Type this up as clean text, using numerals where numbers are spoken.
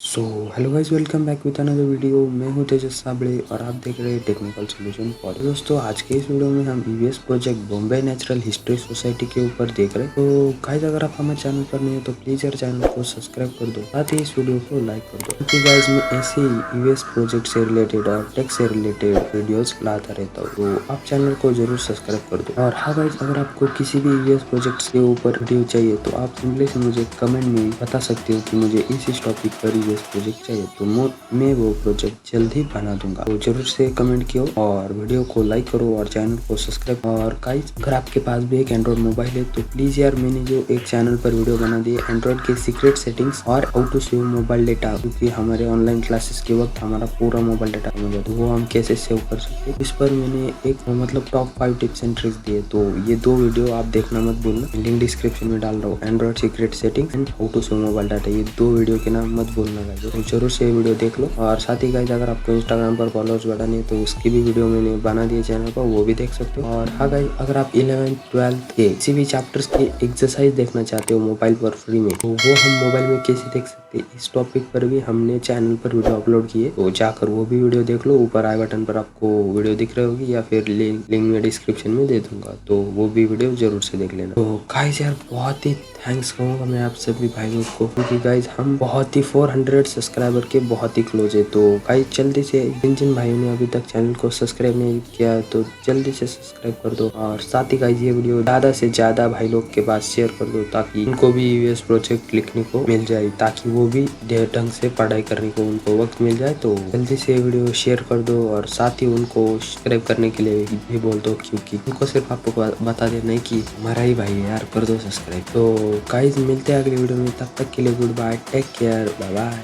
So hello guys, welcome back with another video. मैं हूं तेजस साबड़े और आप देख रहे हैं टेक्निकल सॉल्यूशन फॉर। दोस्तों, आज के इस वीडियो में हम EVS project Bombay natural history society के ऊपर देख रहे हैं। तो गाइस, अगर आप हमारे चैनल पर नहीं है तो प्लीज यार चैनल को सब्सक्राइब कर दो, साथ ही इस वीडियो को लाइक कर दो, क्योंकि गाइस मैं ऐसे ही ईवीएस प्रोजेक्ट से रिलेटेड और टेक से रिलेटेड वीडियोज लाता रहता हूँ। तो आप चैनल को जरूर सब्सक्राइब कर दो। और हाँ गाइस, अगर आपको किसी भी ईवीएस प्रोजेक्ट के ऊपर वीडियो चाहिए तो आप सिंपली से मुझे कमेंट में बता सकते हो कि मुझे इस टॉपिक पर ईवीएस प्रोजेक्ट चाहिए, तो मैं वो प्रोजेक्ट जल्द ही बना दूंगा। तो जरूर से कमेंट कियो और वीडियो को लाइक करो और चैनल को सब्सक्राइब। और गाइस, अगर आपके पास भी एक एंड्रॉइड मोबाइल है तो प्लीज यार, मैंने जो एक चैनल पर वीडियो बना दी है एंड्रॉइड के सीक्रेट सेटिंग्स और how to save mobile data, क्योंकि हमारे ऑनलाइन क्लासेस के वक्त हमारा पूरा मोबाइल डेटा खत्म हो जाता है, वो हम कैसे सेव कर सकते हैं। इस पर मैंने एक टॉप 5 टिप्स एंड ट्रिक्स दिए। तो ये दो वीडियो आप देखना मत भूलना, लिंक डिस्क्रिप्शन में डाल रहा हूँ। Android secret setting and how to save mobile data, ये दो वीडियो के नाम मत भूलना गाइस, तो जरूर से वीडियो देख लो। और साथ ही गाइस, अगर आपको इंस्टाग्राम पर फॉलोअर्स बढ़ाने हैं तो उसकी भी वीडियो मैंने बना दी है चैनल पर, वो भी देख सकते हो। और हाँ गाइस, अगर आप 11th-12th के किसी भी चैप्टर्स के एक्सरसाइज देखना चाहते हो मोबाइल पर फ्री में, तो वो हम मोबाइल में कैसे देख सकते हैं, इस टॉपिक पर भी हमने चैनल पर वीडियो अपलोड किए, तो जाकर वो भी वीडियो देख लो। ऊपर आई बटन पर आपको वीडियो दिख रही होगी या फिर लिंक में डिस्क्रिप्शन में दे दूंगा, तो वो भी वीडियो जरूर से देख लेना। तो गाइस यार, बहुत ही थैंक्स कहूँगा मैं आप सभी भाइयों को, क्योंकि गाइस हम बहुत ही 400 सब्सक्राइबर के बहुत ही क्लोज है। तो गाइस जल्दी से, जिन भाइयों ने अभी तक चैनल को सब्सक्राइब नहीं किया तो जल्दी से सब्सक्राइब कर दो। और साथ ही गाइस, ये वीडियो ज्यादा से ज्यादा भाई लोग के पास शेयर कर दो, ताकि उनको भी ईवीएस प्रोजेक्ट लिखने को मिल जाए, ताकि वो भी ढंग से पढ़ाई करने को उनको वक्त मिल जाए। तो जल्दी से वीडियो शेयर कर दो और साथ ही उनको सब्सक्राइब करने के लिए भी बोल दो, क्योंकि उनको सिर्फ आपको बता देना है कि हमारा ही भाई है यार, कर दो सब्सक्राइब। तो गाइस, मिलते हैं अगली वीडियो में, तब तक के लिए goodbye, take care, bye bye.